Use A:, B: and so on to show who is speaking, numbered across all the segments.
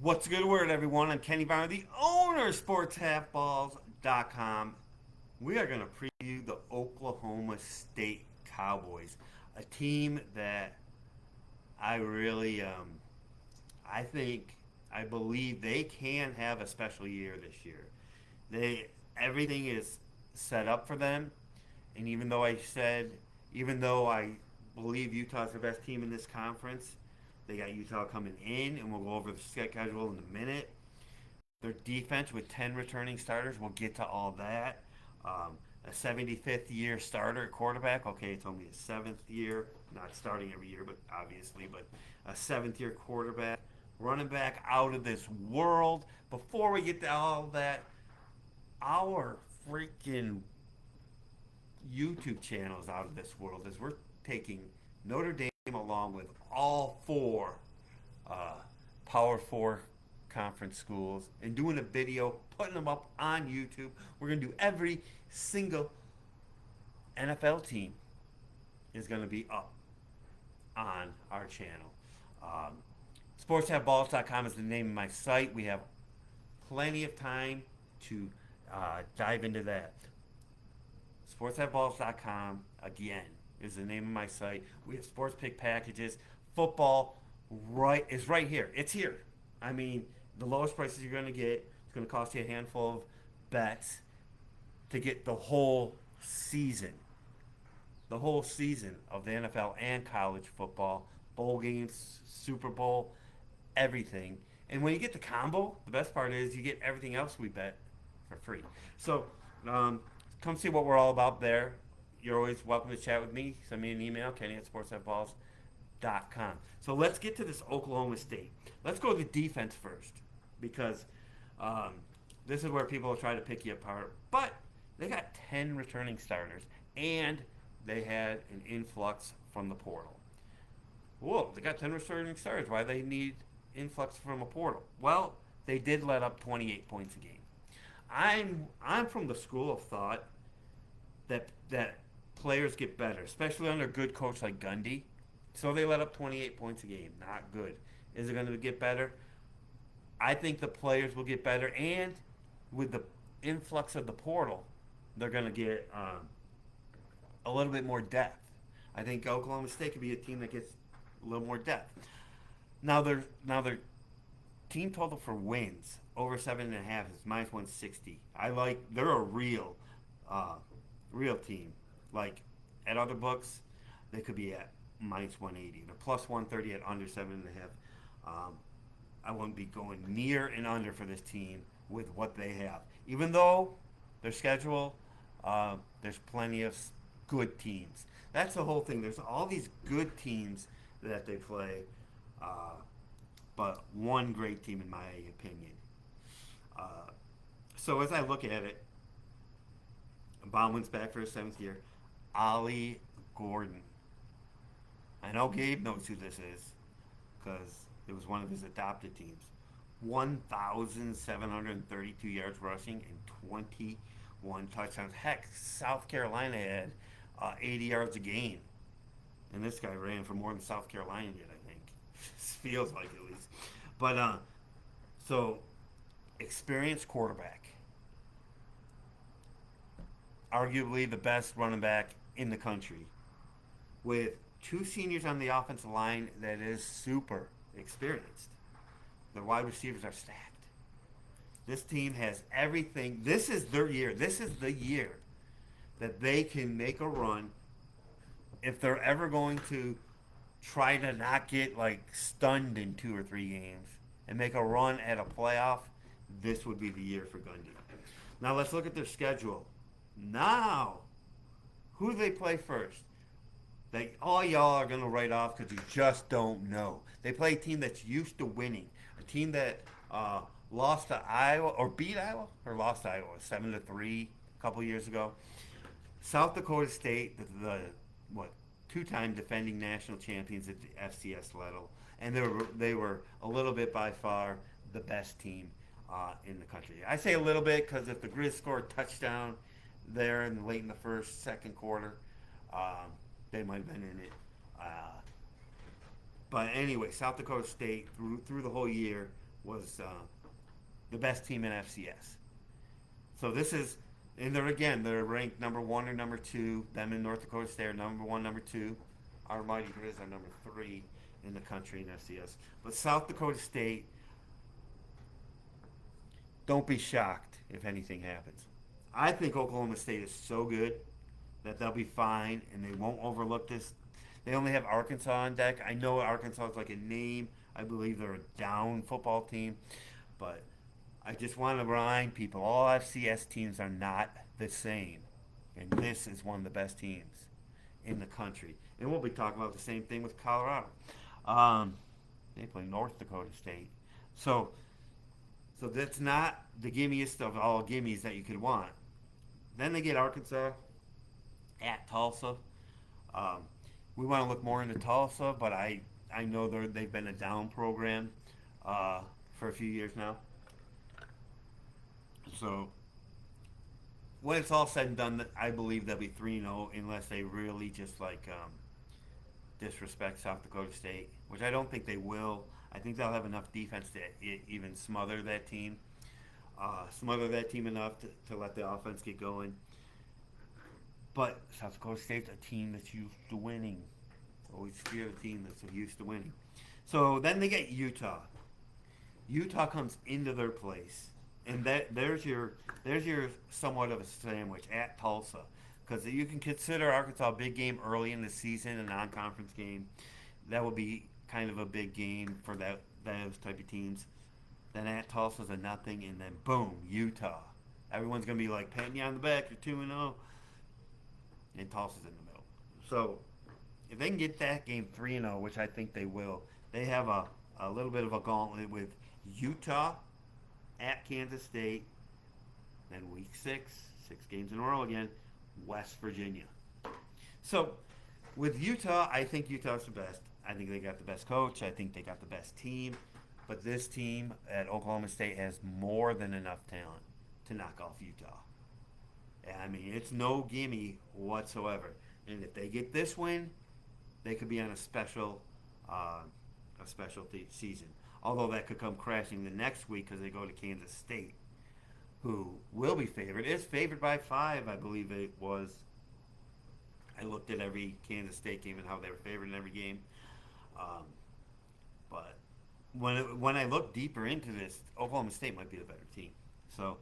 A: What's a good word, everyone? I'm Kenny Varner, the owner of SportsHalfballs.com. We are going to preview the Oklahoma State Cowboys, a team that I really, I think, I believe they can have a special year this year. They Everything is set up for them, and even though I believe Utah's the best team in this conference, they got Utah coming in, and we'll go over the schedule in a minute. Their defense with 10 returning starters, we'll get to all that. A 75th year starter at quarterback. Okay, it's only a seventh year, not starting every year, but obviously, but a seventh year quarterback. Running back out of this world. Before we get to all that, our freaking YouTube channel is out of this world as we're taking Notre Dame along with all four uh, Power Four conference schools and doing a video, putting them up on YouTube. We're going to do every single NFL team is going to be up on our channel. Um, SportsHalfballs.com is the name of my site. We have plenty of time to dive into that. SportsHalfballs.com, again, is the name of my site. We have sports pick packages. Football is right here. It's here. I mean, the lowest prices you're going to get. It's going to cost you a handful of bets to get the whole season of the NFL and college football, bowl games, Super Bowl, everything. And when you get the combo, the best part is you get everything else we bet for free. So um, come see what we're all about there. You're always welcome to chat with me. Send me an email, Kenny at sportsfballs.com. So let's get to this Oklahoma State. Let's go to the defense first because um, this is where people try to pick you apart. But they got 10 returning starters and they had an influx from the portal. Whoa, they got 10 returning starters. Why do they need influx from a portal? Well, they did let up 28 points a game. I'm from the school of thought that players get better, especially under a good coach like Gundy. So they let up 28 points a game. Not good. Is it going to get better? I think the players will get better, and with the influx of the portal, they're going to get a little bit more depth. I think Oklahoma State could be a team that gets a little more depth. Now their team total for wins over 7.5 is minus 160. They're a uh, real team. Like at other books, they could be at minus 180. They're plus 130 at under 7.5. I wouldn't be going near and under for this team with what they have. Even though their schedule, there's plenty of good teams. That's the whole thing. There's all these good teams that they play, uh, but one great team in my opinion. Uh, so as I look at it, Bauman's back for his seventh year. Ollie Gordon. I know Gabe knows who this is because it was one of his adopted teams. 1,732 yards rushing and 21 touchdowns. Heck, South Carolina had 80 yards a game. And this guy ran for more than South Carolina did, I think. Feels like at least. But so experienced quarterback, arguably the best running back in the country, with two seniors on the offensive line that is super experienced. The wide receivers are stacked. This team has everything. This is their year. This is the year that they can make a run if they're ever going to try to not get like stunned in 2 or 3 games and make a run at a playoff. This would be the year for Gundy. Now let's look at their schedule. Now, who do they play first? All y'all are going to write off because you just don't know. They play a team that's used to winning, a team that lost to Iowa or beat Iowa or lost to Iowa 7-3 a couple years ago. South Dakota State, the what, two-time defending national champions at the FCS level, and they were a little bit by far the best team in the country. I say a little bit because if the Grizz scored a touchdown there in late in the second quarter, they might have been in it. But anyway, South Dakota State through the whole year was the best team in FCS. So this is, and they're ranked number one or number two. Them in North Dakota State are number one, number two. Our Mighty Grizz are number three in the country in FCS. But South Dakota State, don't be shocked if anything happens. I think Oklahoma State is so good that they'll be fine and they won't overlook this. They only have Arkansas on deck. I know Arkansas is like a name. I believe they're a down football team, but I just want to remind people all FCS teams are not the same, and this is one of the best teams in the country. And we'll be talking about the same thing with Colorado. Um, they play North Dakota State, so that's not the gimmiest of all gimmies that you could want. Then they get Arkansas at Tulsa. Um, we want to look more into Tulsa, but I know they've been a down program for a few years now. So when it's all said and done, I believe they'll be 3-0 unless they really just disrespect South Dakota State, which I don't think they will. I think they'll have enough defense to even smother that team enough to let the offense get going. But South Dakota State's a team that's used to winning. Always fear a team that's used to winning. So then they get Utah. Utah comes into their place, and there's your somewhat of a sandwich at Tulsa, because you can consider Arkansas a big game early in the season, a non-conference game. That would be kind of a big game for those type of teams. Then at Tulsa's a nothing, and then boom, Utah. Everyone's gonna be like patting you on the back. You're 2-0, and Tulsa's in the middle. So if they can get that game 3-0, which I think they will, they have a little bit of a gauntlet with Utah at Kansas State, then week 6 games in a row again, West Virginia. So with Utah, I think Utah's the best. I think they got the best coach. I think they got the best team. But this team at Oklahoma State has more than enough talent to knock off Utah. I mean, it's no gimme whatsoever. And if they get this win, they could be on a season. Although that could come crashing the next week because they go to Kansas State, who will be favored. Is favored by 5, I believe it was. I looked at every Kansas State game and how they were favored in every game. But when I look deeper into this, Oklahoma State might be the better team. So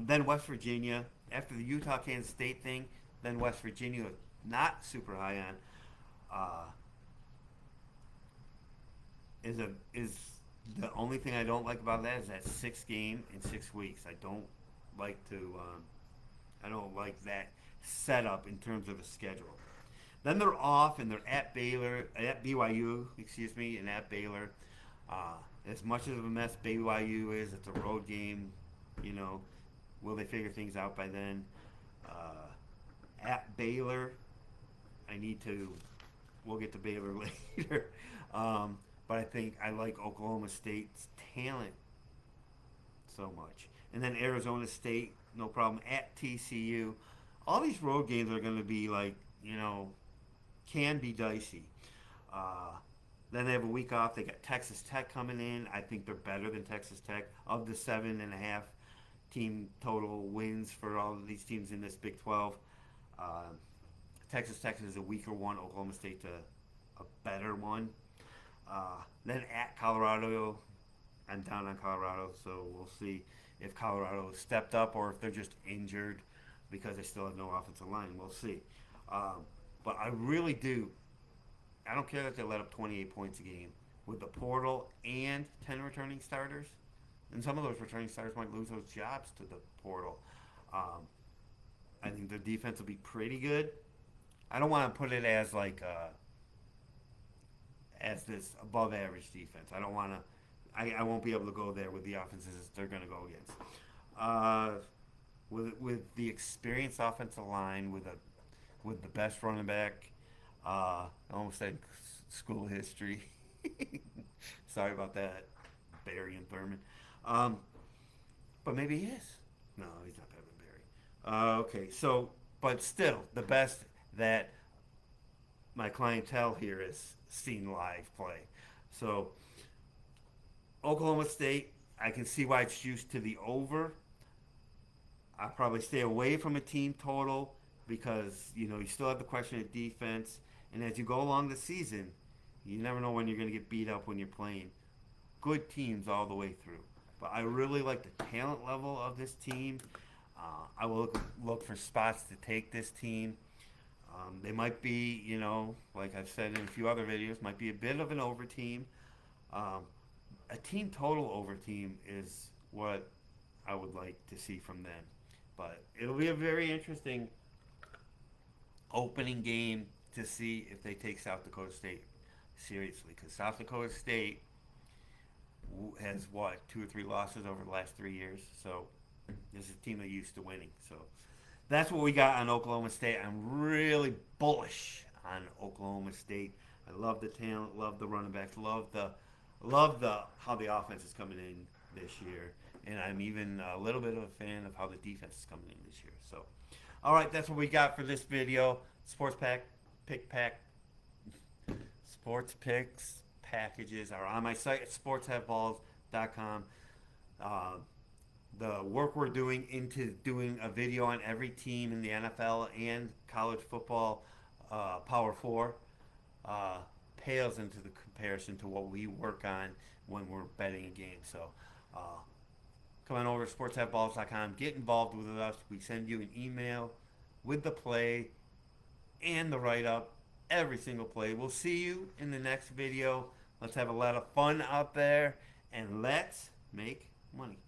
A: then West Virginia, after the Utah-Kansas State thing, then West Virginia, not super high on, is the only thing I don't like about that is that 6 game in 6 weeks. I don't like that setup in terms of the schedule. Then they're off and they're at BYU, and at Baylor. As much of a mess BYU is, it's a road game. Will they figure things out by then? At Baylor, we'll get to Baylor later. But I think I like Oklahoma State's talent so much. And then Arizona State, no problem. At TCU, all these road games are going to be can be dicey. Then they have a week off. They got Texas Tech coming in. I think they're better than Texas Tech. Of the 7.5 team total wins for all of these teams in this Big 12, Texas Tech is a weaker one. Oklahoma State's a better one. Then at Colorado, I'm down on Colorado, so we'll see if Colorado stepped up or if they're just injured because they still have no offensive line. We'll see. But I really do. I don't care that they let up 28 points a game with the portal and 10 returning starters. And some of those returning starters might lose those jobs to the portal. I think the defense will be pretty good. I don't want to put it as as this above average defense. I don't want to. I won't be able to go there with the offenses they're going to go against. With the experienced offensive line, with the best running back, I almost said school history. Sorry about that, Barry and Thurman. But maybe he is. No, he's not better than Barry. Okay, so but still the best that my clientele here has seen live play. So Oklahoma State, I can see why it's used to the over. I probably stay away from a team total because you still have the question of defense, and as you go along the season, you never know when you're going to get beat up when you're playing good teams all the way through. But I really like the talent level of this team. I will look for spots to take this team. They might be, like I've said in a few other videos, might be a bit of an over team. Um, a team total over team is what I would like to see from them. But it'll be a very interesting opening game to see if they take South Dakota State seriously. Because South Dakota State has, what, 2 or 3 losses over the last 3 years. So this is a team that used to winning. So that's what we got on Oklahoma State. I'm really bullish on Oklahoma State. I love the talent, love the running backs, love the how the offense is coming in this year, and I'm even a little bit of a fan of how the defense is coming in this year. So, all right, that's what we got for this video. Sports picks packages are on my site at sportshaveballs.com. Uh, the work we're doing into doing a video on every team in the NFL and college football, Power Four, pales into the comparison to what we work on when we're betting a game. So come on over to sportshaveballs.com. Get involved with us. We send you an email with the play and the write-up, every single play. We'll see you in the next video. Let's have a lot of fun out there, and let's make money.